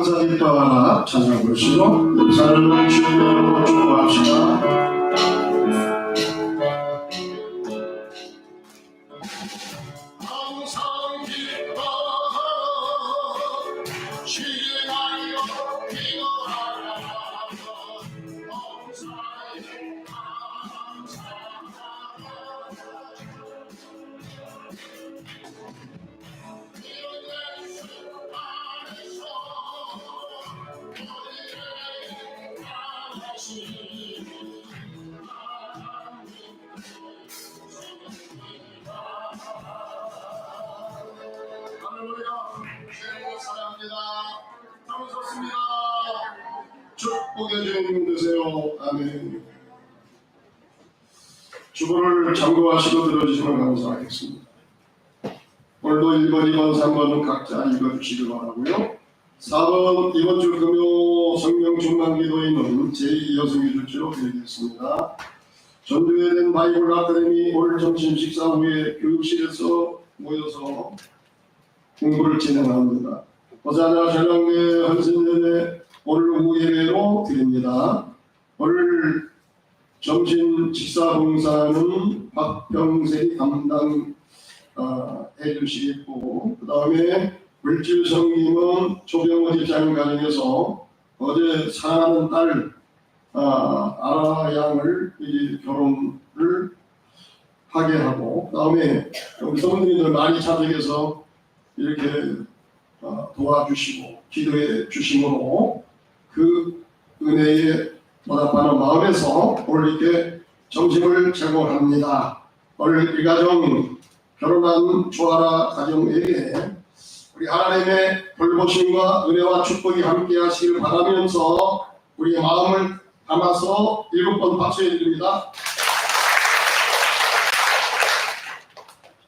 감사 기뻐하라 찬양 부르시고 역사를 주님으로 축복합시다. 축복의 주님 되세요. 아멘. 주보를 참고하시고 들어주시면 감사하겠습니다. 오늘도 1번, 2번, 3번은 각자 읽어주시기 바라고요. 4번 이번 주 금요 성령 중간 기도회는 제2여성의 주제로 드리겠습니다. 전주회된 바이블 아카데미 오늘 점심 식사 후에 교육실에서 모여서 공부를 진행합니다. 호사나 전랑교회 헌신예배 오늘 오후 예배로 드립니다. 오늘 점심 식사 봉사는 박병세 담당 해주시겠고, 그 다음에 물질 성김은 조병호 집사님 가정에서 어제 사랑하는 딸 아라 양을 결혼을 하게 하고, 그 다음에 우리 성도님들 많이 참석해서 이렇게 도와주시고 기도해 주심으로 그 은혜에 보답하는 마음에서 오늘 이렇게 점심을 제공합니다. 오늘 이 가정 결혼한 조아라 가정에게 우리 하나님의 돌보심과 은혜와 축복이 함께 하시길 바라면서 우리의 마음을 담아서 7번 박수해 드립니다.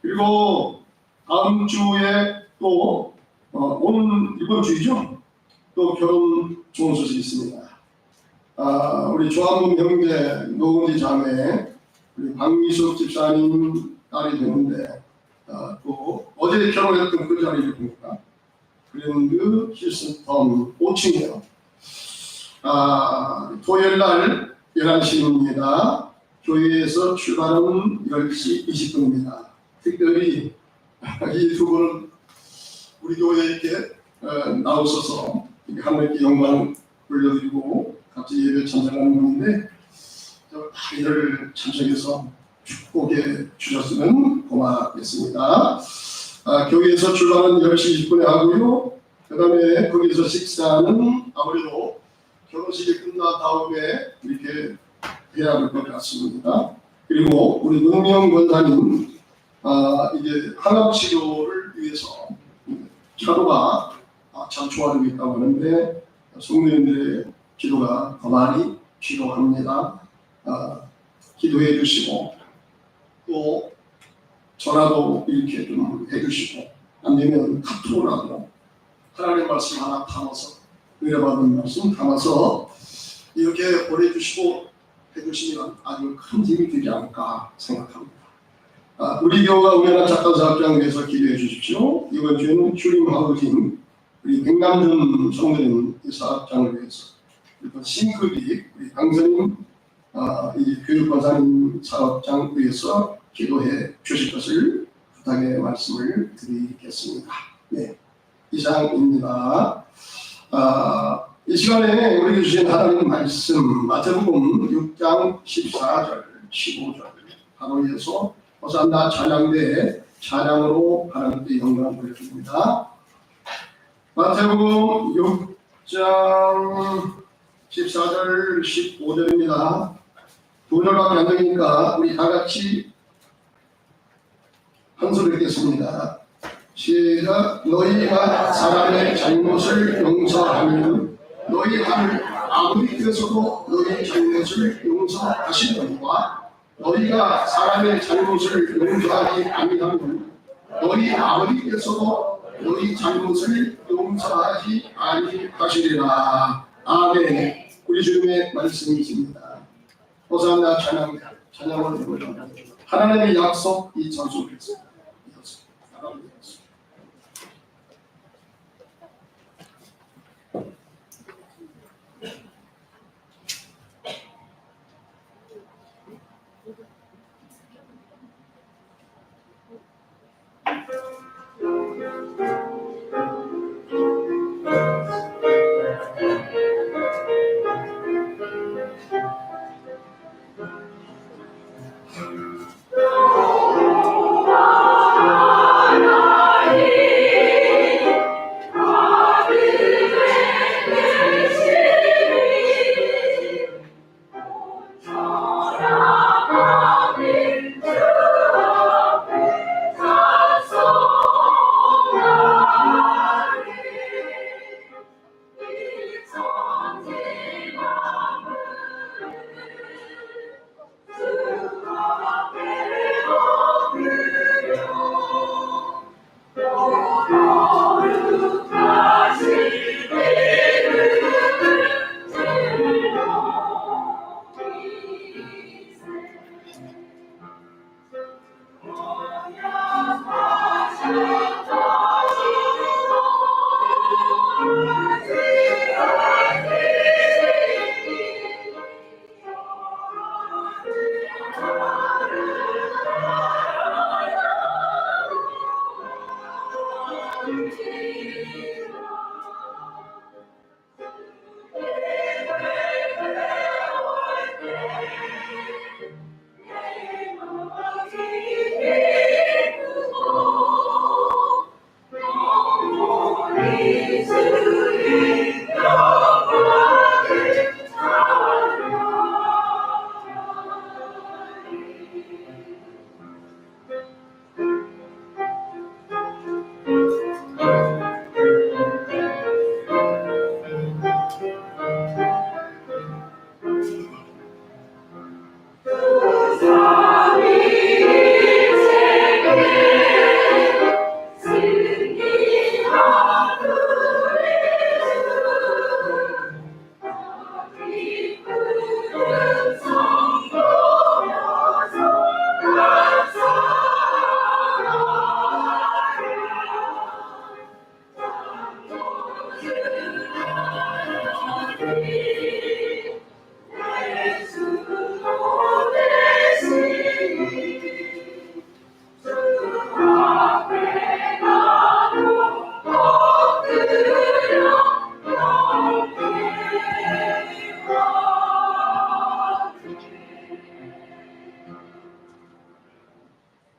그리고 다음 주에 또 오는 이번 주이죠. 또 결혼 좋은 소식이 있습니다. 우리 조한봉 형제 노은지 자매 우리 박미숙 집사님 딸이 되는데 또 어제 결혼했던 그 자리를 보니까 그랜드 히스턴 5층이에요. 토요일날 11시입니다. 교회에서 출발은 10시 20분입니다. 특별히 이 두 분은 우리 교회에 이렇게 나오셔서 하나님께 영광 올려드리고 같이 예배 참석하는 분인데 이를 참석해서 축복해 주셨으면 고맙겠습니다. 교회에서 출발은 10시 20분에 하고요. 그 다음에 거기서 식사는 아무래도 결혼식이 끝난 다음에 이렇게 해야 할 것 같습니다. 그리고 우리 노명 권사님 이제 항암 치료를 위해서 차도가 참 좋아지고 있다고 하는데 성도님들의 기도가 더 많이 필요합니다. 기도해 주시고 또 전화도 이렇게 좀 해주시고 안 되면 카톡으로라도 하나님의 말씀 하나 담아서 은혜받은 말씀 담아서 이렇게 보내주시고 해주시면 아주 큰 힘이 되지 않을까 생각합니다. 우리 교회가 우연한 작가 사업장을 위해서 기도해 주십시오. 이번 주에는 휴림 하우징 우리 백남준 성도님 사업장을 위해서 그리고 싱크비 우리 강선님 이 교육권사님 사업장 위해서 기도해 주실 것을 부탁의 말씀을 드리겠습니다. 네, 이상입니다. 이 시간에 우리에게 주신 하나님 말씀 마태복음 6장 14절 15절 바로 이어서 호산나 찬양대에 찬양으로 하나님께 영광을 올려드립니다. 마태복음 6장 14절 15절입니다. 두 절밖에 안 되니까 우리 다 같이 한 소리 읽겠습니다. 시작. 너희가 사람의 잘못을 용서하면 너희 하늘 아버지께서도 너희 잘못을 용서하시느니와 너희가 사람의 잘못을 용서하지 아니하면 너희 아버지께서도 너희 잘못을 용서하지 아니하시리라. 아멘. 우리 주님의 말씀이십니다. 호산나 찬양을 해보자. 하나님의 약속 이 찬송했습니다. 하나님의 약속.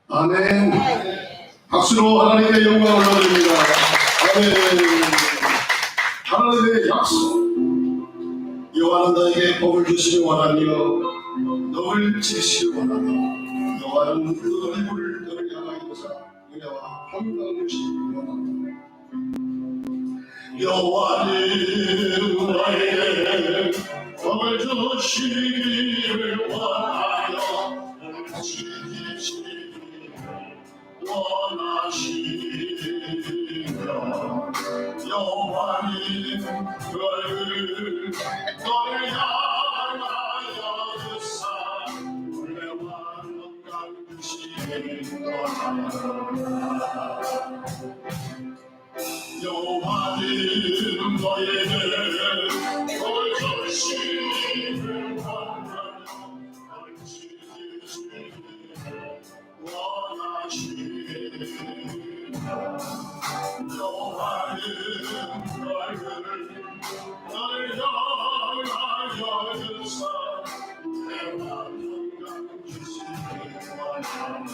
아멘. 박수로 하나님께 영광을 올려드립니다. 아멘. 하나님의 약속. 여호와는 너에게 복을 주시기 원하며 너를 지키시기 원하며 여호와는 그 얼굴을 너를 향하여서 은혜와 평강을 주시기 원하며 여호와는 너에게 복을 주시기를 원하여 너를 지키시기 원하시며 여호와는 그 얼굴을 너를 향하여 드사 은혜와 평강을 주시기 원하노라. 여호와는 너에게 복을 주시기를 원하여 너를 지키시기 원하시며 여호와는 너를 향하여 드사 은혜와 평강을 주시기 원하노라.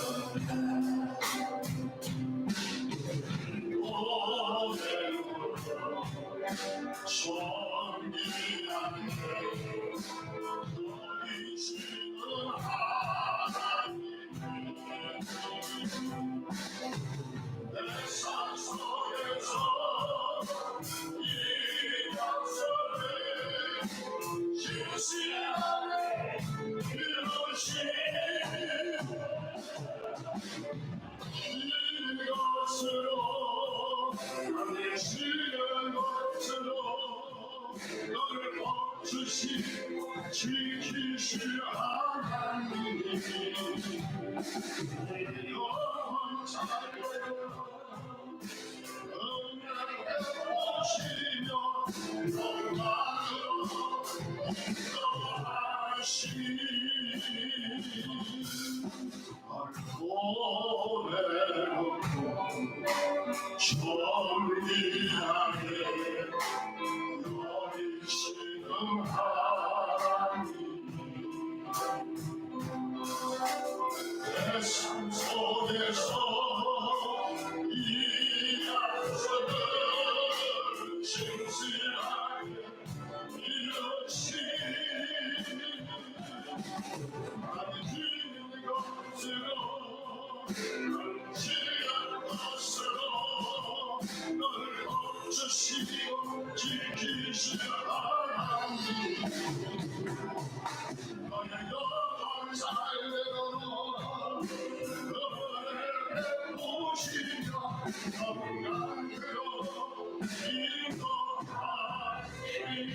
지키시라 하나님 영원 자유로 은혜를 보시며 영광으로 인도하시니 보내놓고 정리하게 여리시는 내 삶 속에서 이 약속을 진실하게 이루시니 아닌 것으로 그렇지 않은 것으로 너를 멈추시고 지키시라 하나님 너의 영원 살려로 너를 보시며 평강으로 인도하시니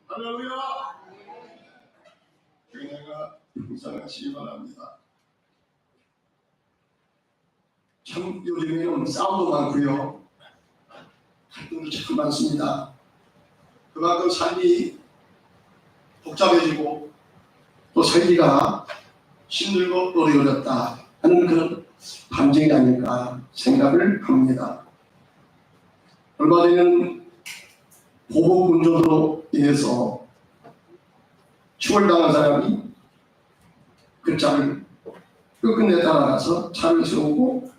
할렐루야. 은혜가 풍성하시기 바랍니다. 참 요즘에는 싸움도 많고요. 갈등도 참 많습니다. 그만큼 삶이 복잡해지고 또 살기가 힘들고 또 어렵다 하는 그런 반증이 아닐까 생각을 합니다. 얼마 전에는 보복 운전으로 인해서 추월당한 사람이 그 차를 끝끝내 따라가서 차를 세우고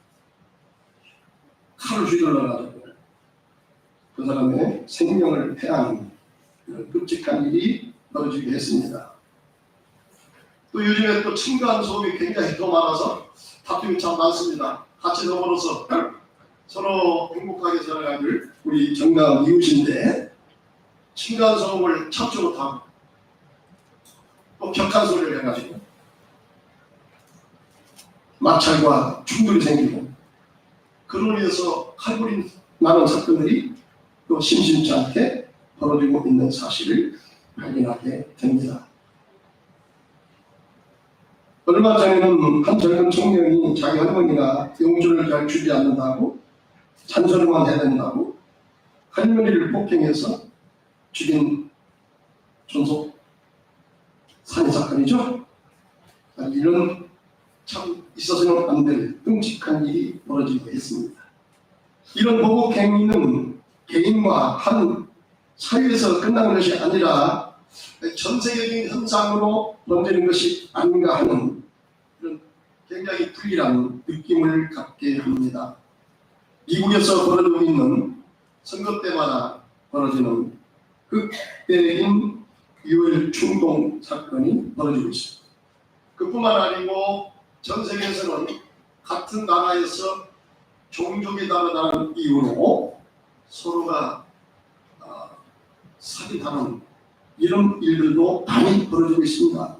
칼을 휘둘러가지고 그 사람의 생명을 해하는 그런 끔찍한 일이 벌어지게 했습니다. 또 요즘에 또 층간 소음이 굉장히 더 많아서 다툼이 참 많습니다. 같이 더불어서 서로 행복하게 살아가길 우리 정당 이웃인데 층간 소음을 참지 못하고 또 격한 소리를 해가지고 마찰과 충돌이 생기고 그로 인해서 칼부림 나는 사건들이 또 심심치 않게 벌어지고 있는 사실을 발견하게 됩니다. 얼마 전에는 한 젊은 청년이 자기 할머니가 용돈을 잘 주지 않는다고 잔소리만 해야 된다고 할머니를 폭행해서 죽인 존속 살인 사건이죠. 이런 참 있어서는 안 될 끔찍한 일이 벌어지고 있습니다. 이런 보복 행위는 개인과 한 사회에서 끝나는 것이 아니라 전 세계적인 현상으로 번지는 것이 아닌가 하는 그런 굉장히 불길한 느낌을 갖게 합니다. 미국에서 벌어지고 있는 선거 때마다 벌어지는 극대인 유혈 충동 사건이 벌어지고 있습니다. 그뿐만 아니고 전 세계에서는 같은 나라에서 종족이 다르다는 이유로 서로가 사기하는 이런 일들도 많이 벌어지고 있습니다.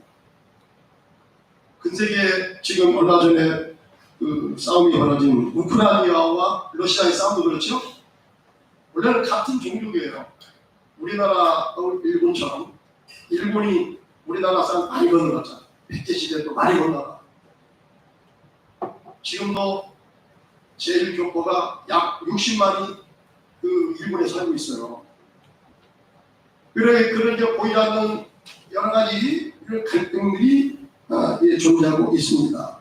근세기에 지금 얼마 전에 그 싸움이 벌어진 우크라이나와 러시아의 싸움도 그렇죠. 원래는 같은 종족이에요. 우리나라, 일본처럼 일본이 우리나라 사람 많이 건너갔잖아요. 백제 시대도 많이 건너가. 지금도 제1교포가 약 60만이 그 일본에 살고 있어요. 그런 게 보이지 않는 여러 가지 이런 갈등들이 존재하고 있습니다.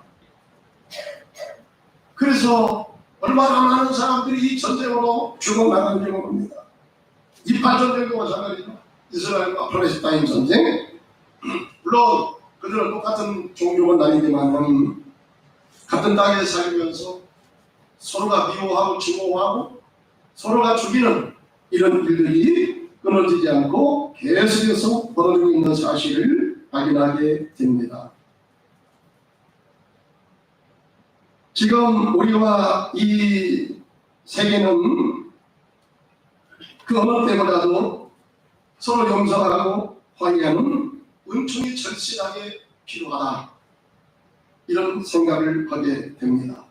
그래서 얼마나 많은 사람들이 전쟁으로 죽어나가는지 모릅니다. 이팔 전쟁도 마찬가지죠. 이스라엘과 팔레스타인 전쟁. 물론 그들은 똑같은 종족은 아니지만 같은 땅에 살면서 서로가 미워하고 증오하고 서로가 죽이는 이런 일들이 끊어지지 않고 계속해서 벌어지고 있는 사실을 확인하게 됩니다. 지금 우리와 이 세계는 그 어느 때보다도 서로 용서하고 화해하는 은총이 절실하게 필요하다. 이런 생각을 하게 됩니다.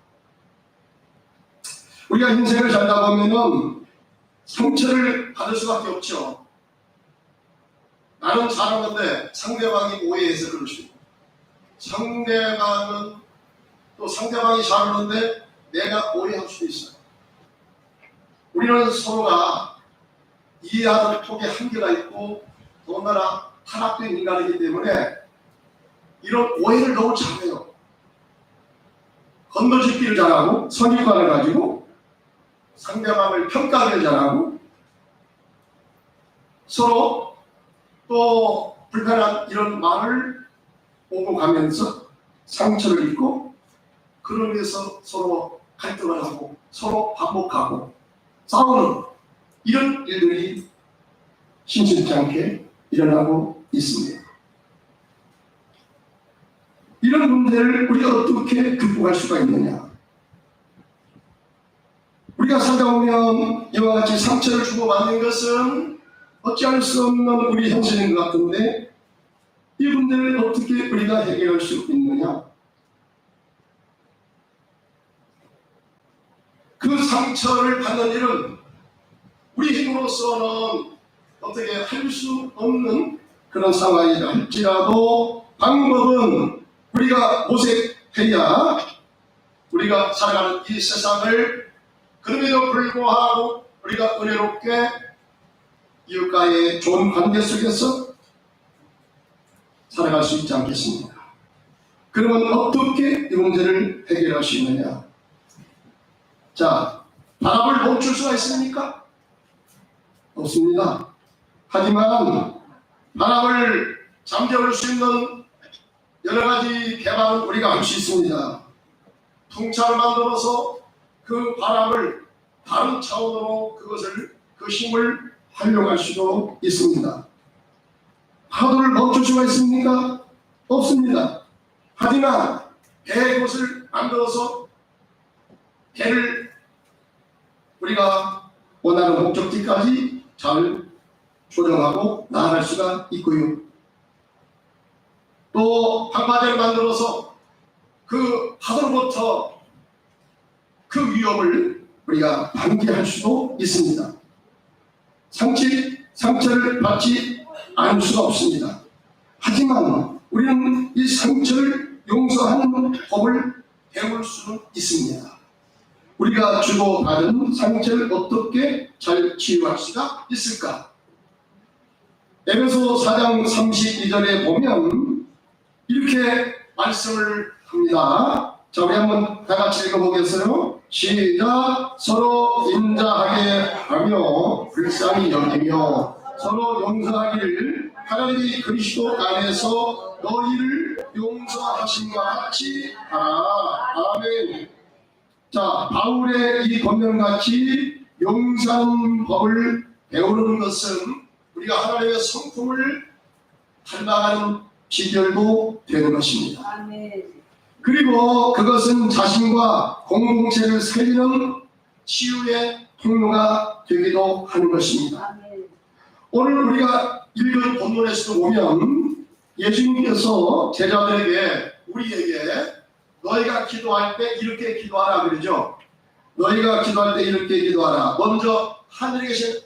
우리가 인생을 살다 보면은 상처를 받을 수밖에 없죠. 나는 잘하는데 상대방이 오해해서 그럴 수 있고, 상대방은 또 상대방이 잘하는데 내가 오해할 수도 있어요. 우리는 서로가 이해하는 폭에 한계가 있고 더군다나 타락된 인간이기 때문에 이런 오해를 너무 잘해요. 건너짓기를 잘하고 선입관을 가지고 상대방을 평가하기를 잘하고 서로 또 불편한 이런 말을 오고 가면서 상처를 입고 그런 데서 서로 갈등을 하고 서로 반복하고 싸우는 이런 일들이 심심치 않게 일어나고 있습니다. 이런 문제를 우리가 어떻게 극복할 수가 있느냐? 우리가 살다 보면 이와 같이 상처를 주고받는 것은 어찌할 수 없는 우리 현실인 것 같은데 이 문제를 어떻게 우리가 해결할 수 있느냐? 그 상처를 받는 일은 우리 힘으로서는 어떻게 할 수 없는 그런 상황이라 할지라도 방법은 우리가 모색해야 우리가 살아가는 이 세상을 그럼에도 불구하고 우리가 은혜롭게 이웃과의 좋은 관계 속에서 살아갈 수 있지 않겠습니까? 그러면 어떻게 이 문제를 해결할 수 있느냐? 자, 바람을 멈출 수가 있습니까? 없습니다. 하지만 바람을 잠재울 수 있는 여러 가지 개발은 우리가 할 수 있습니다. 풍차를 만들어서 그 바람을 다른 차원으로 그 힘을 활용할 수도 있습니다. 파도를 멈출 수가 있습니까? 없습니다. 하지만 배의 곳을 만들어서 배를 우리가 원하는 목적지까지 잘 조정하고 나아갈 수가 있고요. 또 방파제를 만들어서 그 파도로부터 그 위험을 우리가 방지할 수도 있습니다. 상처를 받지 않을 수가 없습니다. 하지만 우리는 이 상처를 용서하는 법을 배울 수는 있습니다. 우리가 주고받은 상처를 어떻게 잘 치유할 수가 있을까? 에베소 4장 32절에 보면 이렇게 말씀을 합니다. 자, 우리 한번 다 같이 읽어보겠어요. 시작. 서로 인자하게 하며 불쌍히 여기며 서로 용서하기를 하나님이 그리스도 안에서 너희를 용서하심과 같이 하라. 아멘. 자, 바울의 이 권면같이 용서하는 법을 배우는 것은 우리가 하나님의 성품을 닮아가는 비결도 되는 것입니다. 아멘. 그리고 그것은 자신과 공동체를 살리는 치유의 통로가 되기도 하는 것입니다. 아멘. 오늘 우리가 읽은 본문에서도 보면 예수님께서 제자들에게 우리에게 너희가 기도할 때 이렇게 기도하라 그러죠. 너희가 기도할 때 이렇게 기도하라. 먼저 하늘에 계신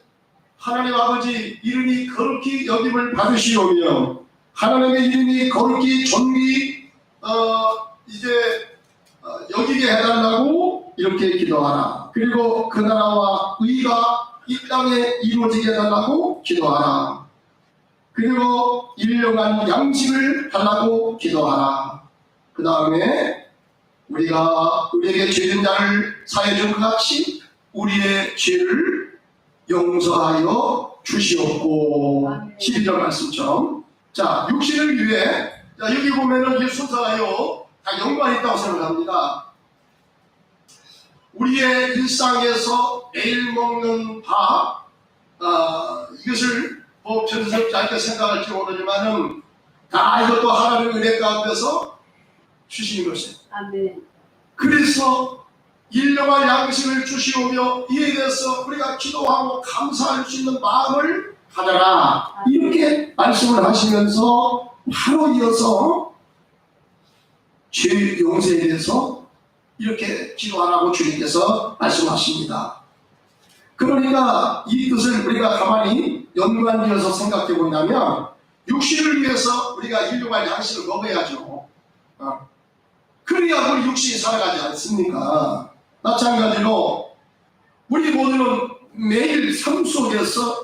하나님 아버지 이름이 거룩히 여김을 받으시오며 하나님의 이름이 거룩히 존귀 여기게 해달라고 이렇게 기도하라. 그리고 그 나라와 의가 이 땅에 이루어지게 해달라고 기도하라. 그리고 일용한 양식을 달라고 기도하라. 그 다음에 우리가 우리에게 죄진 자를 사해 준 것 같이 우리의 죄를 용서하여 주시옵고. 12절 말씀처럼. 자, 육신을 위해, 자, 여기 보면은 이 순서가요 다 연관이 있다고 생각합니다. 우리의 일상에서 매일 먹는 밥, 이것을 뭐 전스럽지 않게 생각할지 모르지만은 다 이것도 하나님의 은혜 가운데서 주시는 것이에요. 아멘. 그래서 일용할 양식을 주시오며 이에 대해서 우리가 기도하고 감사할 수 있는 마음을 가져라. 이렇게 말씀을 하시면서 바로 이어서 죄 용서에 대해서 이렇게 기도하라고 주님께서 말씀하십니다. 그러니까 이 뜻을 우리가 가만히 연관되어서 생각해 보냐면 육신을 위해서 우리가 일용할 양식을 먹어야죠. 그래야 우리 육신이 살아가지 않습니까? 마찬가지로 우리 모두는 매일 삶 속에서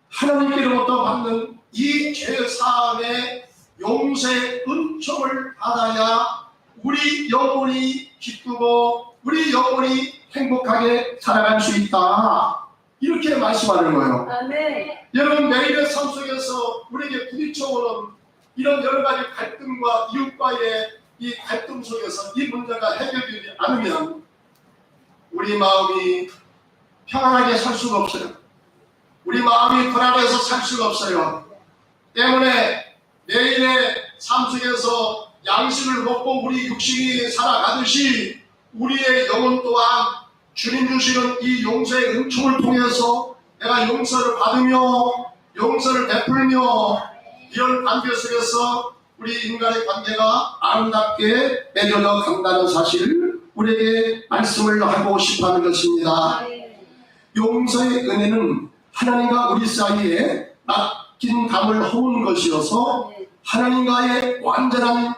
하나님께로부터 받는 이 죄사함의 용서의 은총을 받아야 우리 영혼이 기쁘고 우리 영혼이 행복하게 살아갈 수 있다. 이렇게 말씀하는 거예요. 아멘. 여러분 매일의 삶 속에서 우리에게 부딪혀오는 이런 여러 가지 갈등과 이웃과의 이 갈등 속에서 이 문제가 해결되지 않으면 우리 마음이 평안하게 살 수가 없어요. 우리 마음이 불안해서 살 수가 없어요. 때문에 매일의 삶 속에서 양식을 먹고 우리 육신이 살아가듯이 우리의 영혼 또한 주님 주시는 이 용서의 은총을 통해서 내가 용서를 받으며 용서를 베풀며 이런 관계 속에서 우리 인간의 관계가 아름답게 맺어져 간다는 사실을 우리에게 말씀을 하고 싶어하는 것입니다. 용서의 은혜는 하나님과 우리 사이에 맡긴 담을 허무는 것이어서 하나님과의 완전한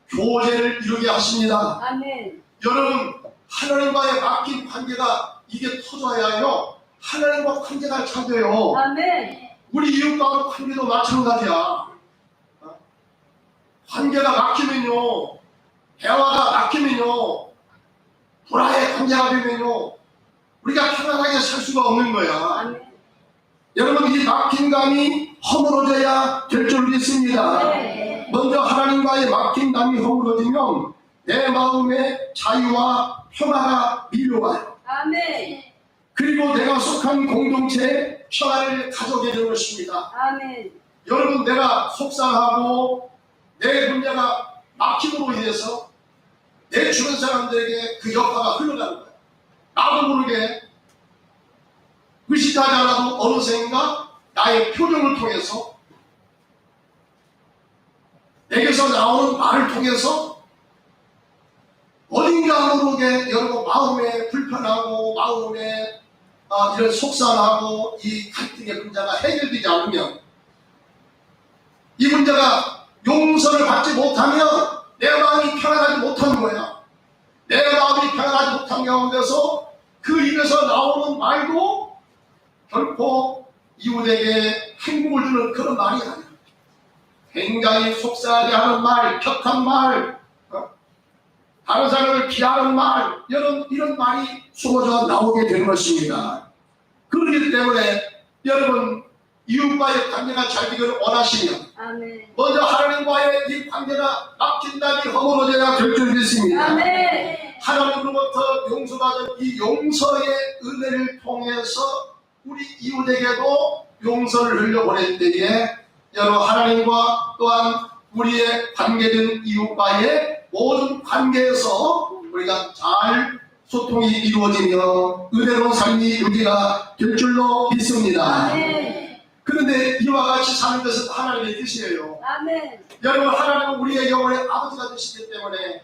교제를 이루게 하십니다. 아멘. 여러분 하나님과의 맡긴 관계가 이게 터져야요 하나님과 관계가 잘 돼요. 아멘. 우리 이웃과의 관계도 마찬가지야. 관계가 막히면요, 대화가 막히면요, 불화의 관계가 되면요, 우리가 편안하게 살 수가 없는 거야. 아멘. 여러분 이 막힌 감이 허물어져야 될 줄 믿습니다. 네. 먼저 하나님과의 막힌 감이 허물어지면 내 마음의 자유와 평화가 밀려와요. 아멘. 그리고 내가 속한 공동체에 평화를 가져오게 되는 것입니다. 아멘. 여러분 내가 속상하고 내 문제가 막힘으로 인해서 내 주변 사람들에게 그 여파가 흘러가는 거예요. 나도 모르게 의식하지 않아도 어느샌가 나의 표정을 통해서 내게서 나오는 말을 통해서 어딘가 모르게 여러분 마음에 불편하고 마음에 이런 속상하고 이 갈등의 문제가 해결되지 않으면 이 문제가 용서를 받지 못하면 내 마음이 평안하지 못하는 거야. 내 마음이 평안하지 못한 가운데서 그 입에서 나오는 말도 결코 이웃에게 행복을 주는 그런 말이 아니야. 굉장히 속상하게 하는 말, 격한 말, 다른 사람을 비하는 말, 이런 말이 쏟아져 나오게 되는 것입니다. 그렇기 때문에 여러분 이웃과의 관계가 잘 되기를 원하시면 아멘. 먼저 하나님과의 이 관계가 막힌다니 허물어져야 결정됐습니다. 아멘. 하나님으로부터 용서받은 이 용서의 은혜를 통해서 우리 이웃에게도 용서를 흘려보낼 때에 여러분 하나님과 또한 우리의 관계된 이웃과의 모든 관계에서 우리가 잘 소통이 이루어지며 은혜로운 삶이 유지가 될 줄로 믿습니다. 아멘. 그런데 이와 같이 사는 것은 하나님의 뜻이에요. 아멘. 여러분 하나님은 우리의 영혼의 아버지가 되시기 때문에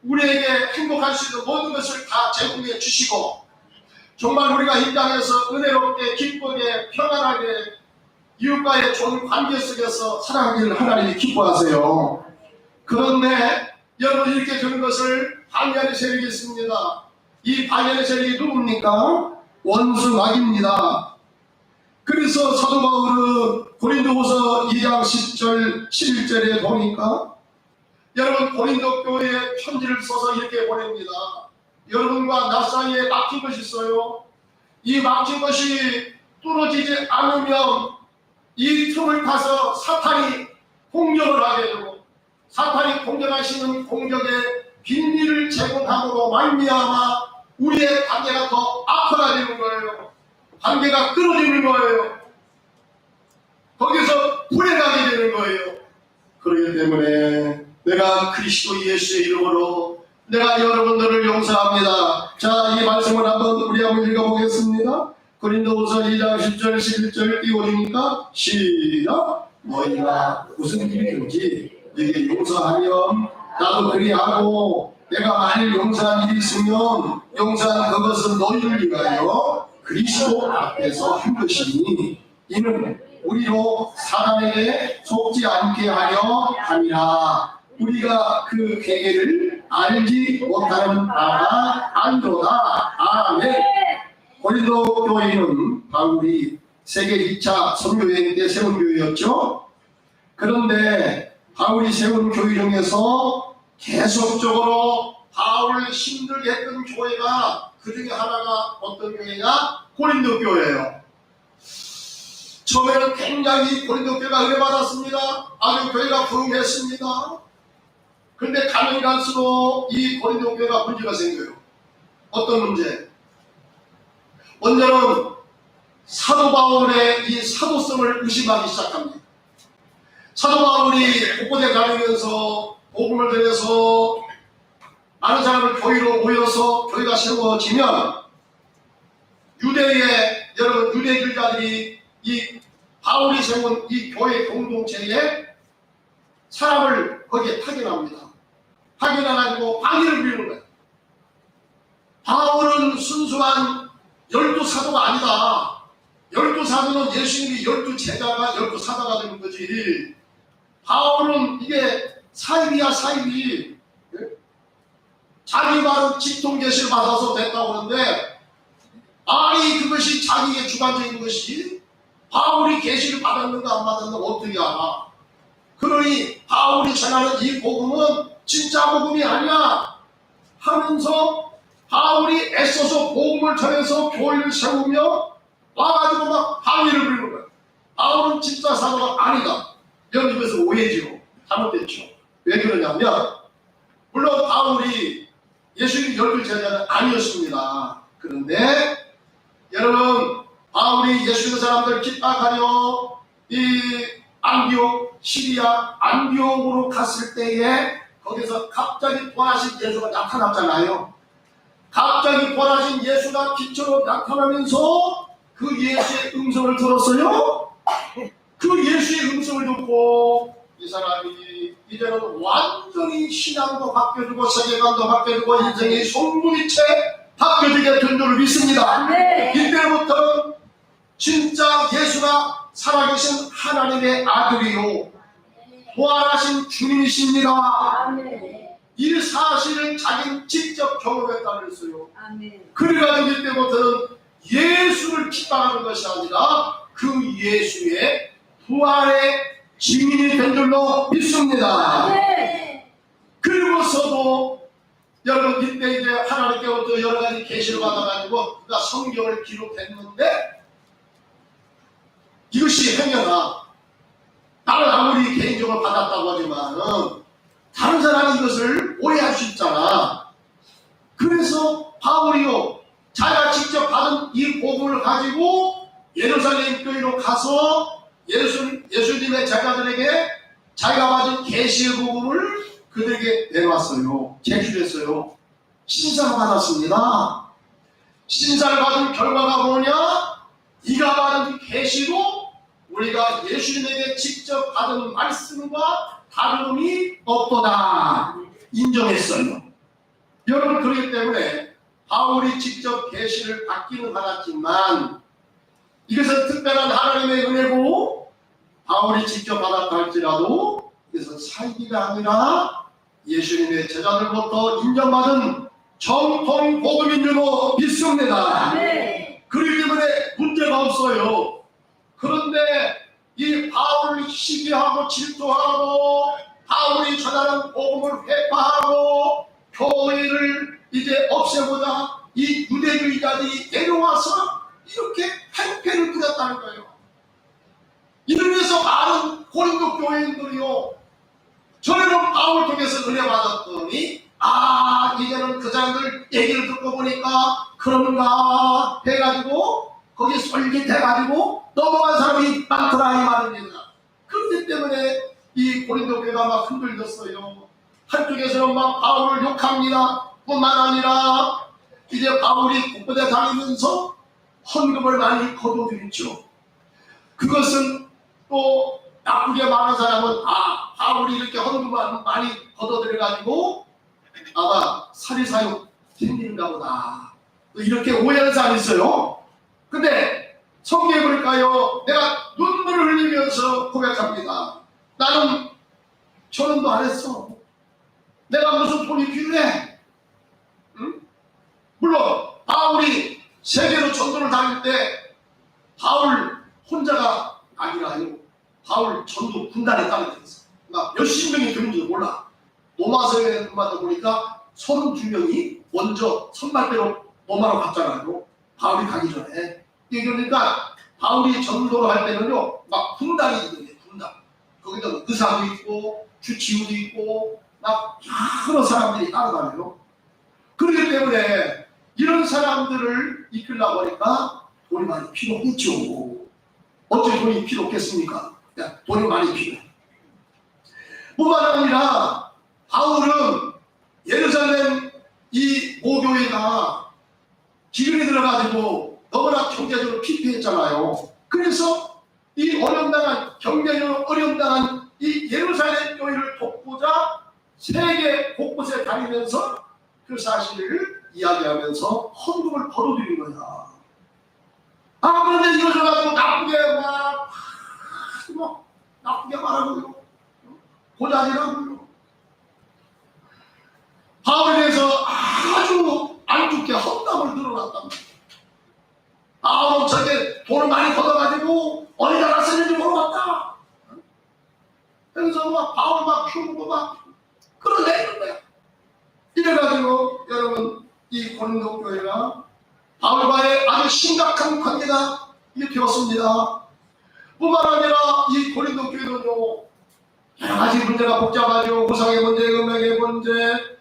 우리에게 행복할 수 있는 모든 것을 다 제공해 주시고 정말 우리가 이 땅에서 은혜롭게 기쁘게 평안하게 이웃과의 좋은 관계 속에서 살아가기를 하나님이 기뻐하세요. 그런데 여러분 이렇게 되는 것을 방해하는 세력이 있습니다. 이 방해하는 세력이 누굽니까? 원수 마귀입니다. 그래서 사도 바울은 고린도후서 2장 10절 11절에 보니까 여러분 고린도 교회에 편지를 써서 이렇게 보냅니다. 여러분과 나 사이에 막힌 것이 있어요. 이 막힌 것이 뚫어지지 않으면 이 틈을 타서 사탄이 공격을 하게 되고 사탄이 공격하시는 공격에 빈리를 제공함으로 말미암아 우리의 관계가 더 악화가 되는 거예요. 관계가 끊어지는 거예요. 거기서 불행하게 되는 거예요. 그렇기 때문에 내가 그리스도 예수의 이름으로 내가 여러분들을 용서합니다. 자, 이 말씀을 한번 우리 한번 읽어보겠습니다. 고린도후서 2장 10절 11절 띄워주니까 시작. 너희가 무슨 일이든지 너희에게 용서하면 나도 그리하고 내가 만일 용서한 일이 있으면 용서한 그것은 너희를 위하여 그리스도 앞에서 한 것이니 이는 우리로 사람에게 속지 않게 하려 함이라. 우리가 그 계계를 알지 못하는 바가 아니로다. 아멘. 고린도 교회는 바울이 세계 2차 선교여행 때 세운 교회였죠. 그런데 바울이 세운 교회 중에서 계속적으로 바울을 힘들게 했던 교회가 그 중에 하나가 어떤 교회냐? 고린도 교회예요. 처음에는 굉장히 고린도 교회가 은혜 받았습니다. 아주 교회가 부흥했습니다. 그런데 가면 갈수록 이 고린도 교회가 문제가 생겨요. 어떤 문제? 먼저는 사도 바울의 이 사도성을 의심하기 시작합니다. 사도 바울이 곳곳에 다니면서 복음을 전해서 많은 사람을 교회로 모여서 교회가 세워지면 유대의 여러분 유대교자들이 이 바울이 세운 이 교회 공동체에 사람을 거기에 파견합니다. 파견해가지고 방해를 부리는 거예요. 바울은 순수한 12사도가 아니다. 12사도는 예수님이 12제자가 12사도가 되는 거지. 바울은 이게 사입이야 사입이. 자기 말은 직통계시를 받아서 됐다고 하는데 아니 그것이 자기의 주관적인 것이 바울이 계시를 받았는가 안 받았는가 어떻게 알아. 그러니 바울이 전하는 이 복음은 진짜 복음이 아니야 하면서 바울이 애써서 복음을 전해서 교회를 세우며 와가지고 막 방해를 부리는 거야. 바울은 진짜 사도가 아니다. 이런 입에서 오해지요. 잘못됐죠. 왜 그러냐면 물론 바울이 예수님 12제자는 아니었습니다. 그런데 여러분 바울이 예수님의 사람들을 핍박하려 이 안디옥 시리아 안디옥으로 갔을 때에 거기서 갑자기 부활하신 예수가 나타났잖아요. 갑자기 부활하신 예수가 빛으로 나타나면서 그 예수의 음성을 들었어요. 그 예수의 음성을 듣고 이 사람이 이제는 완전히 신앙도 바뀌어지고 세계관도 바뀌어지고 인생의 송두리째 바뀌어지게 된 줄을 믿습니다. 네. 이때부터 진짜 예수가 살아계신 하나님의 아들이요 부활하신 주님이십니다. 아멘. 이 사실을 자기는 직접 경험했다고 했어요. 아멘. 그래가지고 이때부터는 예수를 핍박하는 것이 아니라 그 예수의 부활의 증인이 된 줄로 믿습니다. 아멘. 그리고서도 여러분 이때 이제 하나님께부터 여러 가지 계시를 받아가지고 그가 성경을 기록했는데 이것이 행여나 나는 아무리 개인적으로 받았다고 하지만 다른 사람이 이것을 오해할 수 있잖아. 그래서 바울이요, 자기가 직접 받은 이 복음을 가지고 예루살렘 교회로 가서 예수님의 제자들에게 자기가 받은 계시의 복음을 그들에게 내놨어요. 제출했어요. 신사를 받았습니다. 신사를 받은 결과가 뭐냐? 네가 받은 계시로 우리가 예수님에게 직접 받은 말씀과 다름이 없도다 인정했어요. 여러분, 그렇기 때문에 바울이 직접 계시를 받기는 받았지만 이것은 특별한 하나님의 은혜고 바울이 직접 받았다 할지라도 이것은 사기가 아니라 예수님의 제자들부터 인정받은 정통 복음인 줄로 믿습니다. 네. 그렇기 때문에 문제가 없어요. 그런데 이 바울을 시기하고 질투하고 바울이 전하는 복음을 회파하고 교회를 이제 없애보자 이 유대주의자들이 내려와서 이렇게 행패를 부렸다는 거예요. 이러면서 많은 고린도 교회인들이요, 저는 바울 통해서 은혜 받았더니 이제는 그 사람들 얘기를 듣고 보니까 그런가 해가지고 거기 솔깃해가지고 넘어간 사람이 많더라 이 말입니다. 그렇기 때문에 이 고린도 교회가 막 흔들렸어요. 한쪽에서는 막 바울을 욕합니다. 뿐만 아니라 이제 바울이 곳곳에 다니면서 헌금을 많이 거둬들였죠. 그것은 또 나쁘게 말하는 사람은 바울이 이렇게 헌금을 많이 거둬들여가지고 아마 사리사욕 생기는가 보다 이렇게 오해하는 사람이 있어요. 근데 성경에 보니까요, 내가 눈물을 흘리면서 고백합니다. 나는 전원도 안 했어. 내가 무슨 돈이 필요해? 응? 물론 바울이 세계로 전도를 다닐 때 바울 혼자가 아니라요, 바울 전도 군단에 따르게 됐어요. 그러니까 몇십 명이 되는지도 몰라. 로마서에 보니까 32명이 먼저 선발대로 로마로 갔잖아요. 바울이 가기 전에. 그러니까 바울이 전도를 할 때는요, 막 군단이 있는데, 군단. 거기다 의사도 있고 주치의도 있고 막 여러 사람들이 따라다녀요. 그렇기 때문에 이런 사람들을 이끌려고 하니까 돈이 많이 필요했죠. 어째 돈이 필요했겠습니까? 돈이 많이 필요해. 뿐만 아니라 바울은 예루살렘 이 모교회가 기근이 들어가지고 너무나 경제적으로 피폐했잖아요. 그래서 이 경제적으로 어려움당한 이 예루살렘 교회를 돕고자 세계 곳곳에 다니면서 그 사실을 이야기하면서 헌금을 벌어들인 거야. 그런데 이것을 가지고 나쁘게 말하고요, 고자질하고요, 바울에 대해서 아주 안 좋게 헛담을 드러났단 말이야. 저게 돈을 많이 걷어가지고 어디다 갔었는지 모르겠다. 그래서 바울 키우고 끌어내는 거야. 이래가지고 여러분, 이 고린도 교회가 바울과의 아주 심각한 관계가 이게 되었습니다. 뿐만 아니라 이 고린도 교회는요, 여러 가지 문제가 복잡하죠. 우상의 문제, 음행의 문제,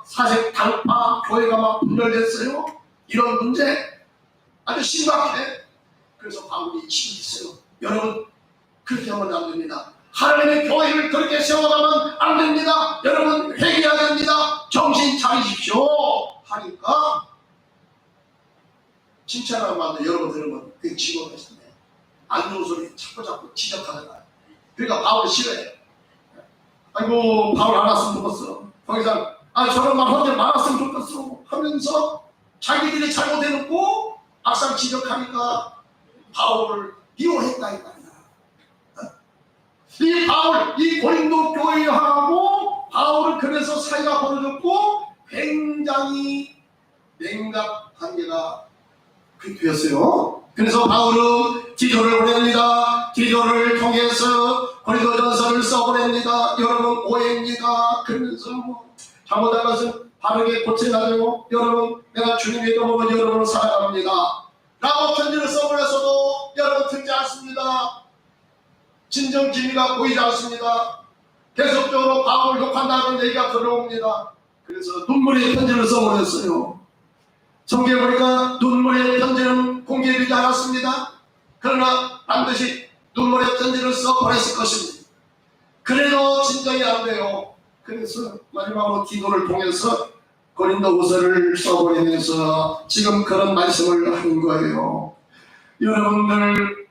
사색 당파, 교회가 막 분열됐어요. 이런 문제 아주 심각해. 그래서 바울이 힘이 있어요. 여러분, 그렇게 하면 안 됩니다. 하나님의 교회를 그렇게 세워가면 안 됩니다. 여러분, 회개해야 됩니다. 정신 차리십시오 하니까 칭찬하는 말도 여러분 들으면 그게 직원이었네. 안 좋은 소리 자꾸 지적하는 거야. 그러니까 바울이 싫어해. 아이고, 바울 안 왔으면 좋겠어. 거기서 저런 말 혼자 말았으면 좋겠어 하면서 자기들이 잘못해놓고 악상 지적하니까 바울을 미워했다 이 말이야. 이 바울, 이 고린도 교회하고 바울은 그래서 사이가 벌어졌고 굉장히 냉각 관계가 되었어요. 그래서 바울은 디도를 보냅니다. 디도를 통해서 고린도전서를 써보냅니다. 여러분, 오해입니다. 그러면서 잘못한 것은 바르게 고쳐가지고 여러분, 내가 주님의 도움을 여러분을 사랑합니다. 라고 편지를 써보냈어도 여러분 듣지 않습니다. 진정 기미가 보이지 않습니다. 계속적으로 바울을 욕한다는 얘기가 들어옵니다. 그래서 눈물의 편지를 써보냈어요. 성경에 보니까 눈물의 편지는 공개되지 않았습니다. 그러나 반드시 눈물의 편지를 써보냈을 것입니다. 그래도 진정이 안 돼요. 그래서 마지막으로 기도를 통해서 고린도후서를 써보내면서 지금 그런 말씀을 하는 거예요. 여러분들,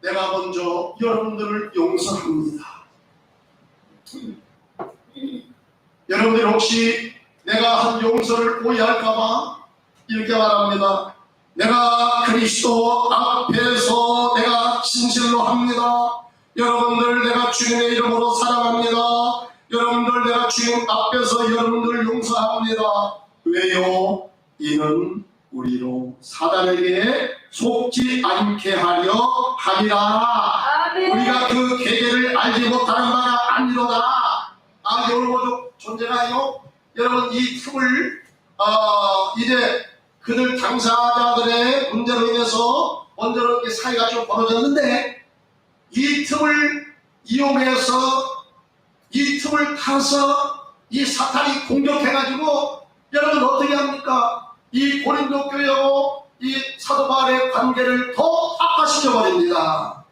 내가 먼저 여러분들을 용서합니다. 여러분들 혹시 내가 한 용서를 오해할까봐 이렇게 말합니다. 내가 그리스도 앞에서 내가 진실로 합니다. 여러분들 내가 주님의 이름으로 사랑합니다. 여러분들 내가 주님 앞에서 여러분들 용서합니다. 왜요? 이는 우리로 사단에게 속지 않게 하려 함이라. 아멘. 우리가 그 계계를 알지 못하는 바가 아니로다. 여러분 존재가요. 여러분 이 틈을 이제 그들 당사자들의 문제로 인해서 먼저 이렇게 사이가 좀 벌어졌는데 이 틈을 이용해서 이 틈을 타서 이 사탄이 공격해가지고 여러분 어떻게 합니까? 이 고린도 교회하고 이 사도 바울의 관계를 더 악화시켜 버립니다.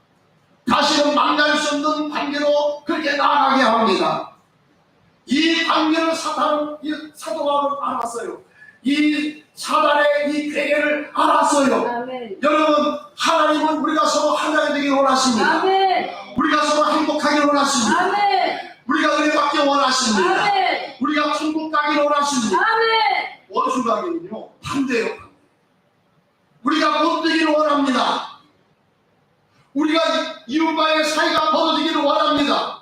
다시는 만날 수 없는 관계로 그렇게 나아가게 합니다. 이 관계를 사도 바울은 알았어요. 이 사단의 이 괴계를 알았어요. 아멘. 여러분 하나님은 우리가 서로 하나가 되기를 원하십니다. 아멘. 우리가 서로 행복하기를 원하십니다. 아멘. 우리가 은혜받기 원하십니다. 아멘. 우리가 천국 가기를 원하십니다. 아멘. 원수 가기는요 반대요. 우리가 못 되기를 원합니다. 우리가 이웃과의 사이가 벌어지기를 원합니다.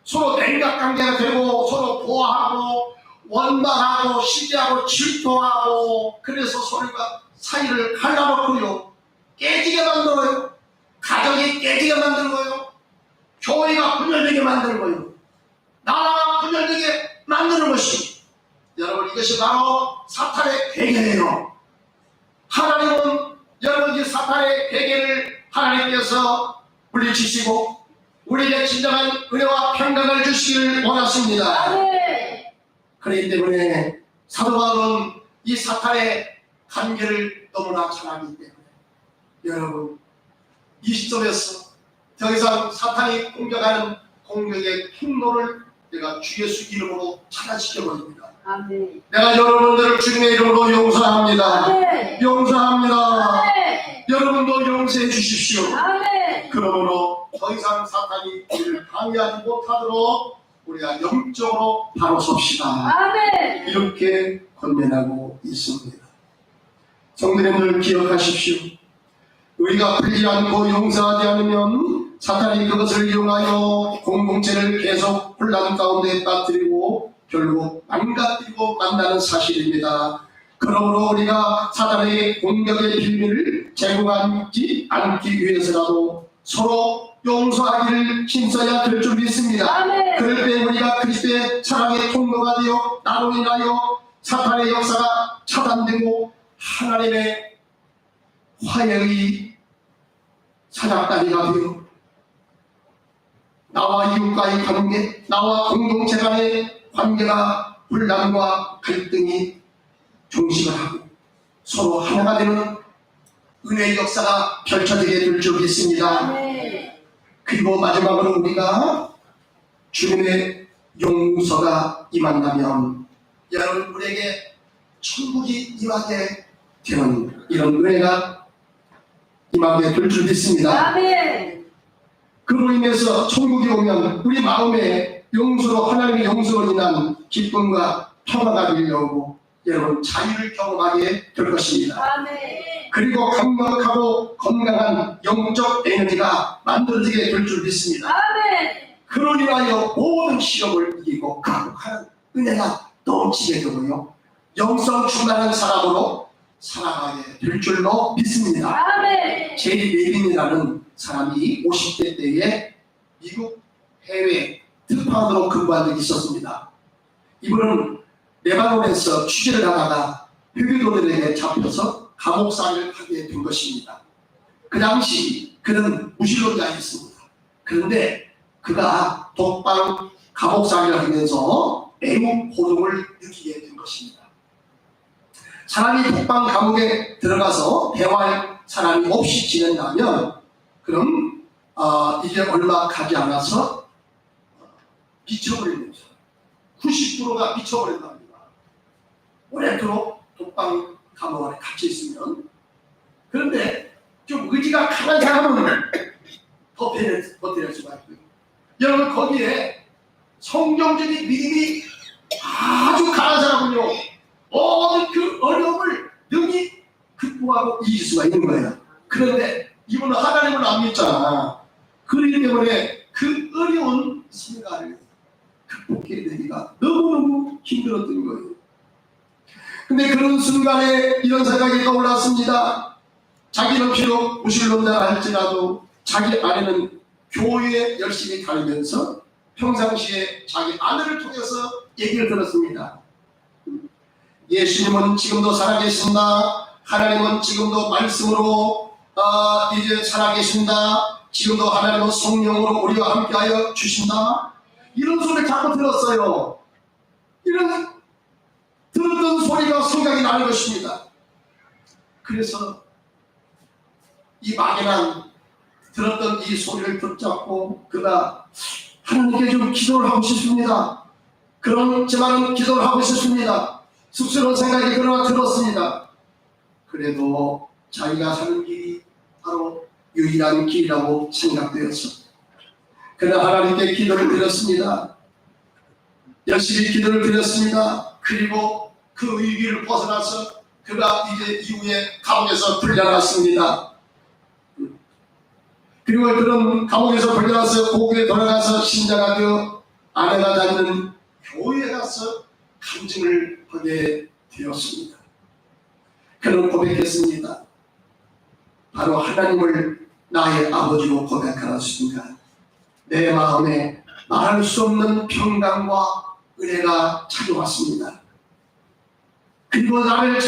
서로 냉각관계가 되고 서로 보호하고 원망하고 시기하고 질투하고 그래서 서로가 사이를 갈라놓고요 깨지게 만들어요. 가정이 깨지게 만들고요. 교회가 분열되게 만들고요. 나라가 분열되게 만드는 것이 여러분 이것이 바로 사탄의 괴계예요. 하나님은 여러분 이 사탄의 괴계를 하나님께서 물리치시고 우리에게 진정한 은혜와 평강을 주시기를 원하십니다. 아멘. 그렇기 때문에 사도 바울은 이 사탄의 관계를 너무나 잘 알기 때문에 여러분 이 시점에서 더 이상 사탄이 공격하는 공격의 통로를 내가 주 예수 이름으로 차단시켜버립니다. 아멘. 내가 여러분들을 주님의 이름으로 용서합니다. 아멘. 용서합니다. 아멘. 여러분도 용서해 주십시오. 아멘. 그러므로 더 이상 사탄이 우리를 방해하지 못하도록 우리가 영적으로 바로 섭시다. 아멘. 이렇게 권면하고 있습니다. 성도님들 기억하십시오. 우리가 풀지 않고 용서하지 않으면 사탄이 그것을 이용하여 공동체를 계속 혼란 가운데 빠뜨리고 결국 망가뜨리고 만나는 사실입니다. 그러므로 우리가 사탄의 공격의 비밀을 제공하지 않기 위해서라도 서로 용서하기를 힘써야 될 줄 믿습니다. 아멘. 그럴 때 우리가 그리스도의 사랑의 통로가 되어 나로 인하여 사탄의 역사가 차단되고 하나님의 화해의 사냥다리가 되어 나와 이웃과의 관계, 나와 공동체 간의 관계가 혼란과 갈등이 종식을 하고 서로 하나가 되는 은혜의 역사가 펼쳐지게 될 줄 믿습니다. 아멘. 그리고 마지막으로 우리가 주님의 용서가 임한다면 여러분 우리에게 천국이 임하게 되는 이런 은혜가 임하게 될 줄 믿습니다. 아멘. 그로 인해서 천국이 오면 우리 마음에 용서로 하나님의 용서로 인한 기쁨과 평화가 밀려오고 여러분 자유를 경험하게 될 것입니다. 아멘. 그리고 강력하고 건강한 영적 에너지가 만들어지게 될 줄 믿습니다. 아멘. 그로 인하여 모든 시험을 이기고 극복하는 은혜가 넘치게 되고요. 영성 충만한 사람으로 살아가게 될 줄로 믿습니다. 아멘. 제리 레빈이라는 사람이 50대 때에 미국 해외 특파원으로 근무한 적이 있었습니다. 이분은 레바논에서 취재를 하다가 회교도들에게 잡혀서 감옥살이를 하게 된 것입니다. 그 당시 그는 무신론자였습니다. 그런데 그가 독방 감옥살이를 하면서 매우 고통을 느끼게 된 것입니다. 사람이 독방 감옥에 들어가서 대화할 사람이 없이 지낸다면 그럼 이제 얼마 가지 않아서 미쳐버립니다. 90%가 미쳐버린답니다. 오랫도록 독방 감옥 안에 갇혀 있으면. 그런데 좀 의지가 강한 사람은 버텨낼 수가 있고요. 여러분 거기에 성경적인 믿음이 아주 강한 사람은요 모든 그 어려움을 능히 극복하고 이길 수가 있는 거예요. 그런데 이분은 하나님을 안 믿잖아. 그렇기 때문에 그 어려운 생각을 극복해내기가 너무너무 힘들었던 거예요. 근데 그런 순간에 이런 생각이 떠올랐습니다. 자기는 비록 무신론자라 할지라도 자기 아내는 교회에 열심히 다니면서 평상시에 자기 아내를 통해서 얘기를 들었습니다. 예수님은 지금도 살아계신다. 하나님은 지금도 말씀으로 이제 살아계신다. 지금도 하나님은 성령으로 우리와 함께하여 주신다. 이런 소리를 자꾸 들었어요. 이런 들었던 소리가 생각이 나는 것입니다. 그래서 이 막연한 들었던 이 소리를 붙잡고 그가 하나님께 좀 기도를 하고 싶습니다. 그렇지만 기도를 하고 싶습니다. 쑥스러운 생각이 그러나 들었습니다. 그래도 자기가 사는 길이 바로 유일한 길이라고 생각되었어. 그는 하나님께 기도를 드렸습니다. 열심히 기도를 드렸습니다. 그리고 그 위기를 벗어나서 그가 이제 이후에 감옥에서 풀려났습니다. 그리고 그런 감옥에서 풀려나서 고국에 돌아가서 신자가 되어 아내가 다니는 교회에 가서 간증을 하게 되었습니다. 그는 고백했습니다. 바로 하나님을 나의 아버지로 고백하는 순간 내 마음에 말할 수 없는 평강과 은혜가 찾아왔습니다. 그리고 나를